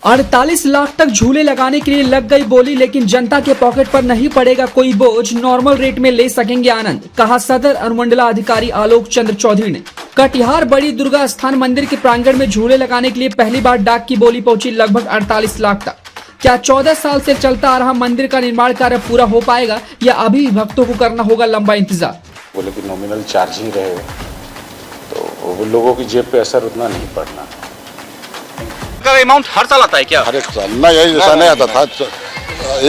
48 लाख तक झूले लगाने के लिए लग गई बोली, लेकिन जनता के पॉकेट पर नहीं पड़ेगा कोई बोझ, नॉर्मल रेट में ले सकेंगे आनंद, कहा सदर अनुमंडलाधिकारी आलोक चंद्र चौधरी ने। कटिहार बड़ी दुर्गा स्थान मंदिर के प्रांगण में झूले लगाने के लिए पहली बार डाक की बोली पहुंची लगभग 48 लाख तक। क्या 14 साल से चलता आ रहा मंदिर का निर्माण कार्य पूरा हो पाएगा या अभी भक्तों को करना होगा लंबा इंतजार? बोले कि नॉमिनल चार्ज ही रहेगा, तो वो लोगों की जेब पे असर उतना नहीं पड़ना। अमाउंट हर साल आता है क्या? हर एक साल ना, यही जैसा नहीं आता था।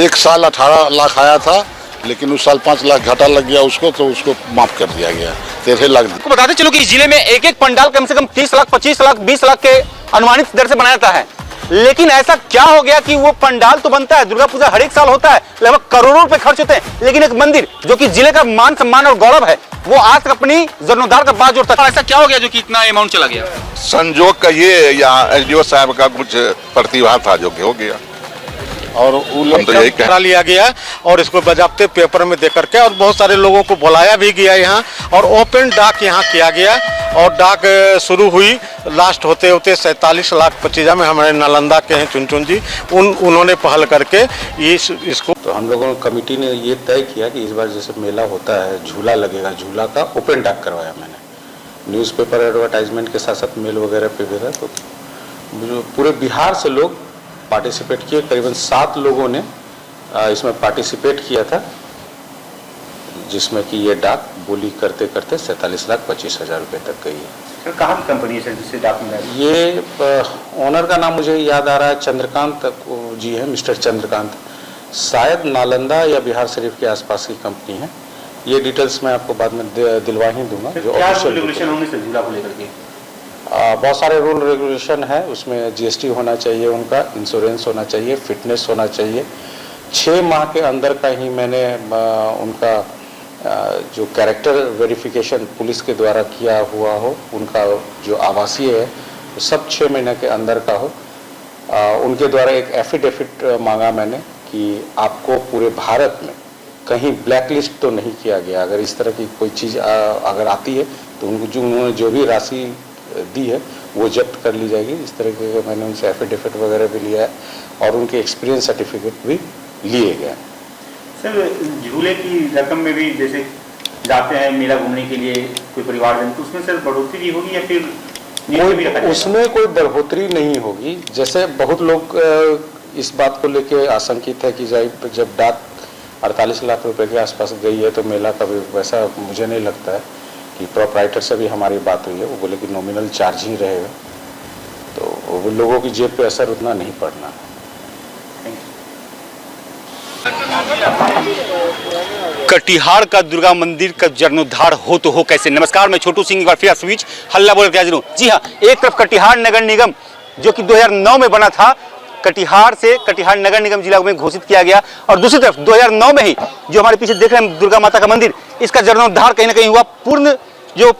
एक साल 18 लाख आया था, लेकिन उस साल 5 लाख घाटा लग गया उसको, तो उसको माफ कर दिया गया, 13 लाख। आपको बताते चलो कि इस जिले में एक एक पंडाल कम से कम 30 लाख, 25 लाख, 20 लाख के अनुमानित दर से बनाया जाता है। लेकिन ऐसा क्या हो गया कि वो पंडाल तो बनता है, दुर्गा पूजा हर एक साल होता है, लगभग करोड़ों रुपए खर्च होते हैं, लेकिन एक मंदिर जो कि जिले का मान सम्मान और गौरव है, वो आज तक अपनी जीर्णोद्धार का बात जोड़ता है। ऐसा क्या हो गया जो कि इतना अमाउंट चला गया? संजोग का ये या एसडीओ साहब का कुछ प्रतिभा था जो कि हो गया, और हम तो यही करा लिया गया और इसको बजाबते पेपर में देकर के, और बहुत सारे लोगों को बुलाया भी गया यहाँ, और ओपन डाक यहाँ किया गया, और डाक शुरू हुई। लास्ट होते होते 47 लाख 25 में हमारे नालंदा के हैं चुनचुन जी, उन्होंने पहल करके इसको। तो हम लोगों कमेटी ने ये तय किया कि इस बार जैसे मेला होता है, झूला लगेगा, झूला का ओपन डाक करवाया मैंने। न्यूज़पेपर एडवर्टाइजमेंट के साथ साथ मेल वगैरह पे भी था, तो पूरे बिहार से लोग पार्टिसिपेट किए। करीबन 7 लोगों ने इसमें पार्टिसिपेट किया था, जिसमें कि ये डाक बोली करते करते 47 लाख 25 हजार रुपये तक गई है। कहाँ की कंपनी है जिससे डाक मिला? ये ओनर का नाम मुझे याद आ रहा है, चंद्रकांत जी है, मिस्टर चंद्रकांत। शायद नालंदा या बिहार शरीफ के आसपास की कंपनी है। ये डिटेल्स मैं आपको बाद में दिलवा ही दूंगा। जो ऑफिशियल रेगुलेशन होंगे सर झूला को लेकर के? बहुत सारे रूल रेगुलेशन है उसमें। जीएसटी होना चाहिए, उनका इंश्योरेंस होना चाहिए, फिटनेस होना चाहिए। 6 माह के अंदर का ही मैंने उनका जो कैरेक्टर वेरिफिकेशन पुलिस के द्वारा किया हुआ हो, उनका जो आवासीय है वो सब 6 महीने के अंदर का हो। उनके द्वारा एक एफिडेविट मांगा मैंने कि आपको पूरे भारत में कहीं ब्लैक लिस्ट तो नहीं किया गया। अगर इस तरह की कोई चीज़ अगर आती है तो उनको उन्होंने जो भी राशि दी है वो जब्त कर ली जाएगी। इस तरह के मैंने उनसे एफिडेविट वगैरह भी लिया है और उनके एक्सपीरियंस सर्टिफिकेट भी लिए गए। सर झूले की रकम में भी जैसे जाते हैं मेला घूमने के लिए कोई परिवारजन, तो उसमें सर बढ़ोतरी भी होगी या फिर उसमें कोई बढ़ोतरी नहीं होगी? जैसे बहुत लोग इस बात को लेके आशंकित है कि जब डाक 48 लाख रुपए के आसपास गई है तो मेला का भी वैसा मुझे नहीं लगता है। कि प्रोपराइटर से भी हमारी बात हुई है, वो बोले कि नॉमिनल चार्ज ही रहेगा, तो वो लोगों की जेब पे असर उतना नहीं पड़ना। कटिहार का दुर्गा मंदिर का जीर्णोद्धार हो तो हो कैसे? नमस्कार, मैं छोटू सिंह, एक बार फिर स्विच हल्ला बोल के हाजिर हूं। जी हाँ, एक तरफ कटिहार नगर निगम जो कि 2009 में बना था, कटिहार से कटिहार नगर निगम जिला में घोषित किया गया, और दूसरी तरफ 2009 में ही जो हमारे पीछे देख रहे हैं दुर्गा माता का मंदिर, इसका जीर्णोद्धार कहीं ना कहीं हुआ। पूर्ण जो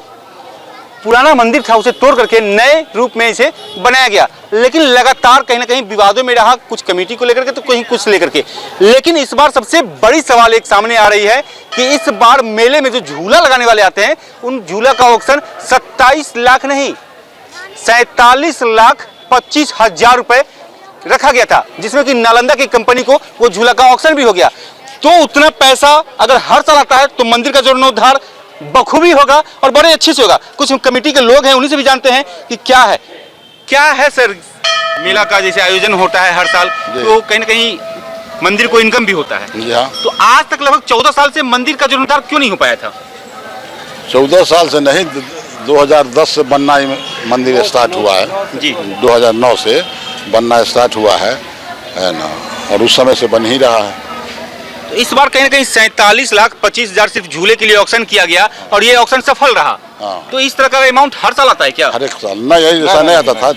पुराना मंदिर था उसे तोड़ करके नए रूप में इसे बनाया गया, लेकिन लगातार कहीं ना कहीं विवादों में रहा, कुछ कमेटी को लेकर के तो कहीं कुछ लेकर के। लेकिन इस बार सबसे बड़ी सवाल एक सामने आ रही है कि इस बार मेले में जो झूला लगाने वाले आते हैं, उन झूला का ऑक्शन 27 लाख नहीं 47 लाख 25 हजार रुपए रखा गया था, जिसमें कि नालंदा की कंपनी को वो झूला का ऑक्शन भी हो गया। तो उतना पैसा अगर हर साल आता है तो मंदिर का जीर्णोद्धार बखूबी होगा और बड़े अच्छे से होगा। कुछ कमेटी के लोग हैं, उन्हीं से भी जानते हैं कि क्या है सर मेला का जैसे आयोजन होता है हर साल, तो कहीं ना कहीं मंदिर को इनकम भी होता है। तो आज तक लगभग 14 साल से मंदिर का जीर्णोद्धार क्यों नहीं हो पाया था? 14 साल से नहीं, 2010 से बनना मंदिर स्टार्ट हुआ है जी। 2009 से बनना स्टार्ट हुआ है ना, और उस समय से बन ही रहा है। तो इस बार कहीं ना कहीं 47 लाख 25 हजार सिर्फ झूले के लिए ऑक्शन किया गया और ये ऑक्शन सफल रहा। तो इस तरह का अमाउंट हर साल आता है क्या? हर एक साल ना, यही जैसा नहीं आता था।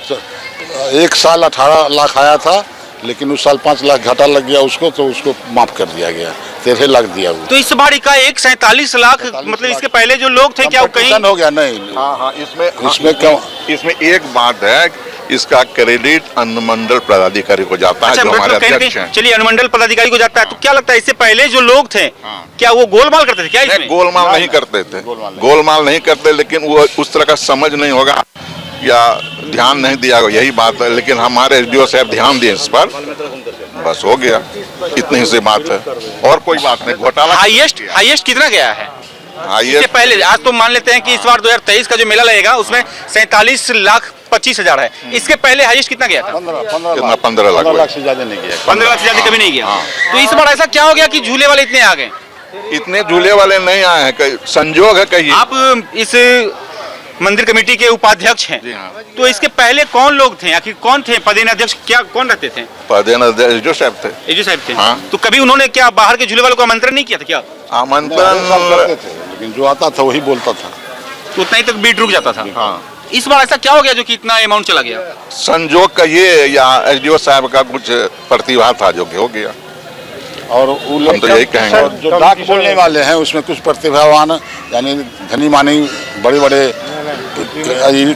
एक साल 18 लाख आया था, लेकिन उस साल 5 लाख घाटा लग गया उसको, तो उसको माफ कर दिया गया, 13 लाख दिया हुआ। तो इस बार का 47 लाख मतलब इसके पहले जो लोग थे क्या वो कहीं हो गया? नहीं। हाँ, इसमें एक बात है, इसका क्रेडिट अनुमंडल पदाधिकारी को जाता है, जो हमारे अध्यक्ष हैं। चलिए, अनुमंडल पदाधिकारी को जाता है। तो क्या लगता है इससे पहले जो लोग थे क्या वो गोलमाल करते थे क्या इसमें? गोलमाल नहीं करते थे, गोलमाल नहीं करते, लेकिन वो उस तरह का समझ नहीं होगा। या ध्यान नहीं दिया, यही बात है। लेकिन हमारे एसडीओ साहब ध्यान दिए इस पर, बस हो गया, इतनी ही से बात है, और कोई बात नहीं। घोटाला हाईएस्ट कितना गया है? हाईएस्ट इससे पहले आज तो मान लेते हैं कि इस बार 2023 का जो मेला लगेगा उसमें 47,25,000 है। इसके पहले हाईएस्ट कितना गया था? 15 लाख से ज्यादा नहीं गया। 15 लाख से ज्यादा कभी नहीं गया। हाँ। तो इस बार ऐसा क्या हो गया कि झूले वाले इतने आ गए? इतने झूले वाले नहीं आए हैं, संजोग है कहिए। आप इस मंदिर कमेटी के उपाध्यक्ष हैं। जी हाँ। तो इसके पहले कौन लोग थे, आखिर कौन थे पदेन अध्यक्ष, क्या कौन रहते थे? पदेन एसडीओ साहब थे। एजू साहब थे। हाँ। तो कभी उन्होंने क्या बाहर के झूले वालों को आमंत्रण नहीं किया था क्या? आमंत्रण, लेकिन जो आता था वही बोलता था। तो उतना ही तक बीट रुक जाता था। हाँ, इस बार ऐसा क्या हो गया जो कि इतना अमाउंट चला गया? संजोग का ये या एसडीओ साहब का कुछ प्रतिभा था जो कि हो गया। और हम तो यही कहेंगे। जो डाक बोलने वाले हैं उसमें कुछ प्रतिभावान, यानी धनी मानी बड़े बड़े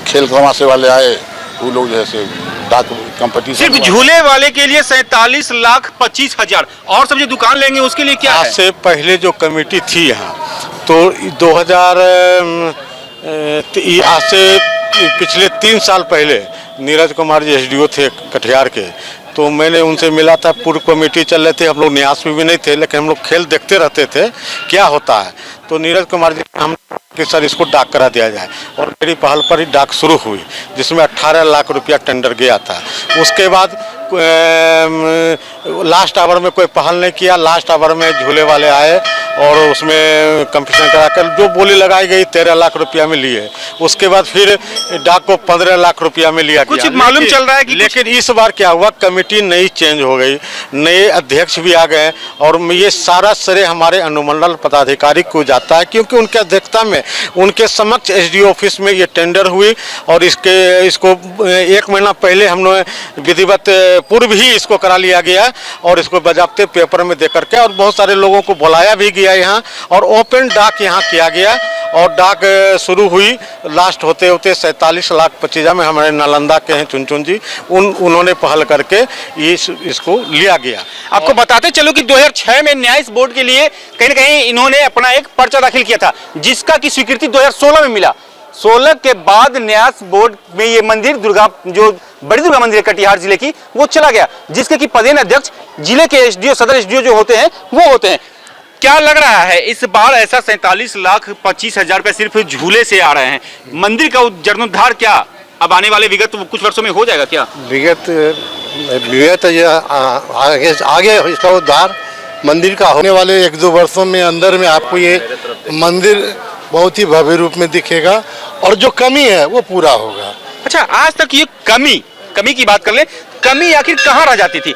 खेल तमाशे वाले आए, वो लोग जैसे डाक कंपटीशन। सिर्फ झूले वाले के लिए 47,25,000 और सब जो दुकान लेंगे उसके लिए क्या है? आज से पहले जो कमेटी थी यहाँ, तो 2000 आज से पिछले 3 साल पहले नीरज कुमार जी एसडीओ थे कटिहार के, तो मैंने उनसे मिला था। पूर्व कमेटी चल रहे थे, हम लोग न्यास में भी नहीं थे, लेकिन हम लोग खेल देखते रहते थे क्या होता है। तो नीरज कुमार जी हम कि सर इसको डाक करा दिया जाए, और मेरी पहल पर ही डाक शुरू हुई, जिसमें 18 लाख रुपया टेंडर गया था। उसके बाद लास्ट आवर में कोई पहल नहीं किया। लास्ट आवर में झूले वाले आए और उसमें कंपटीशन कराकर जो बोली लगाई गई 13 लाख रुपया में लिए। उसके बाद फिर डाक को 15 लाख रुपया में लिया कुछ गया। मालूम चल रहा है कि लेकिन इस बार क्या हुआ, कमेटी नई चेंज हो गई, नए अध्यक्ष भी आ गए, और ये सारा श्रेय हमारे अनुमंडल पदाधिकारी को जाता है, क्योंकि उनके अध्यक्षता में उनके समक्ष एसडीओ ऑफिस में ये टेंडर हुई। और इसको 1 महीना पहले हमने विधिवत पूर्व ही इसको करा लिया गया, और इसको बजाबते पेपर में दे करके, और बहुत सारे लोगों को बुलाया भी गया यहाँ, और ओपन डाक यहाँ किया गया। और डाक शुरू हुई, लास्ट होते होते 47,25,000 में हमारे नालंदा के हैं चुनचुन जी, उन्होंने पहल करके इसको लिया गया। आपको बताते चलो कि 2006 में न्याय बोर्ड के लिए कहीं न कहीं इन्होंने अपना एक पर्चा दाखिल किया था, जिसका की स्वीकृति 2016 में मिला। 16 के बाद न्यास बोर्ड में ये मंदिर जो बड़ी दुर्गा मंदिर है कटिहार जिले की, वो चला गया, जिसके की पदेन अध्यक्ष जिले के एसडीओ, सदर एसडीओ जो होते हैं वो होते हैं। क्या लग रहा है इस बार ऐसा 47,25,000 रुपए सिर्फ झूले से आ रहे हैं? मंदिर का जीर्णोद्धार क्या अब आने वाले विगत कुछ वर्षों में हो जाएगा क्या? विगत आगे इसका उद्धार मंदिर का होने वाले 1-2 वर्षों में अंदर में आपको ये मंदिर बहुत ही भव्य रूप में दिखेगा, और जो कमी है वो पूरा होगा। अच्छा, आज तक ये कमी की बात कर ले, कमी आखिर कहाँ रह जाती थी?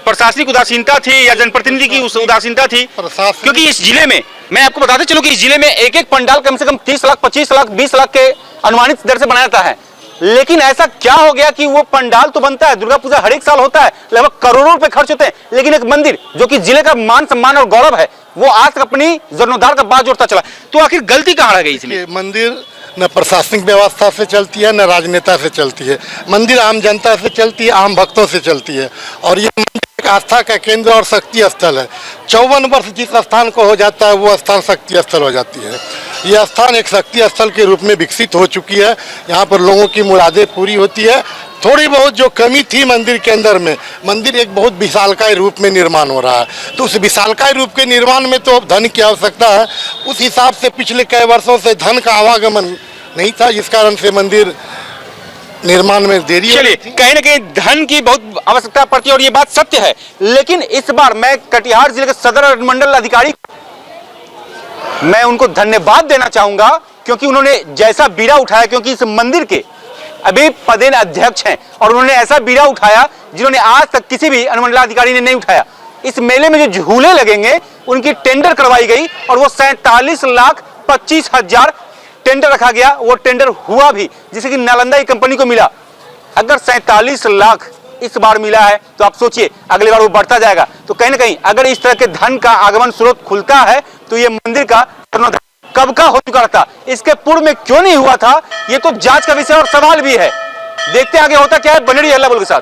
प्रशासनिक उदासीनता थी या जनप्रतिनिधि की उदासीनता थी? क्योंकि इस जिले में मैं आपको बताते चलूं कि इस जिले में एक पंडाल कम से कम 30 लाख, 25 लाख, 20 लाख के अनुमानित दर से बनाया जाता है। लेकिन ऐसा क्या हो गया कि वो पंडाल तो बनता है, दुर्गा पूजा हर एक साल होता है, लगभग करोड़ों रुपए खर्च होते हैं, लेकिन एक मंदिर जो कि जिले का मान सम्मान और गौरव है, वो आज तक अपनी जीर्णोद्धार का बात जोड़ता चला। तो आखिर गलती कहाँ रह गई इसमें? मंदिर न प्रशासनिक व्यवस्था से चलती है, न राजनेता से चलती है। मंदिर आम जनता से चलती है, आम भक्तों से चलती है, और ये एक आस्था का केंद्र और शक्ति स्थल है। 54 वर्ष जिस स्थान को हो जाता है वो स्थान शक्ति स्थल हो जाती है। यह स्थान एक शक्ति स्थल के रूप में विकसित हो चुकी है। यहाँ पर लोगों की मुरादें पूरी होती है। थोड़ी बहुत जो कमी थी मंदिर के अंदर में, मंदिर एक बहुत विशालकाय रूप में निर्माण हो रहा है, तो उस विशालकाय रूप के निर्माण में तो धन की आवश्यकता है। उस हिसाब से पिछले कई वर्षों से धन का आवागमन नहीं था, जिस कारण से मंदिर निर्माण में देरी हो रही थी। कहीं न कहीं धन की बहुत आवश्यकता पड़ती है, और ये बात सत्य है। लेकिन इस बार मैं कटिहार जिले के सदर अनुमंडल अधिकारी, मैं उनको धन्यवाद देना चाहूंगा, क्योंकि उन्होंने जैसा बीड़ा उठाया, क्योंकि इस मंदिर के अभी पदेन अध्यक्ष हैं, और उन्होंने ऐसा बीड़ा उठाया जिन्होंने आज तक किसी भी अनुमंडलाधिकारी ने नहीं उठाया। इस मेले में जो झूले लगेंगे उनकी टेंडर करवाई गई, और वो 47,25,000 टेंडर रखा गया। वो टेंडर हुआ भी, जिसे कि नालंदा की कंपनी को मिला। अगर 47 लाख इस बार मिला है, तो आप सोचिए अगली बार वो बढ़ता जाएगा। तो कहीं ना कहीं अगर इस तरह के धन का आगमन स्रोत खुलता है, तो ये मंदिर का कब का हो चुका था, इसके पूर्व में क्यों नहीं हुआ था, ये तो जांच का विषय और सवाल भी है। देखते आगे होता क्या है। बने रहिए हल्ला बोल के साथ।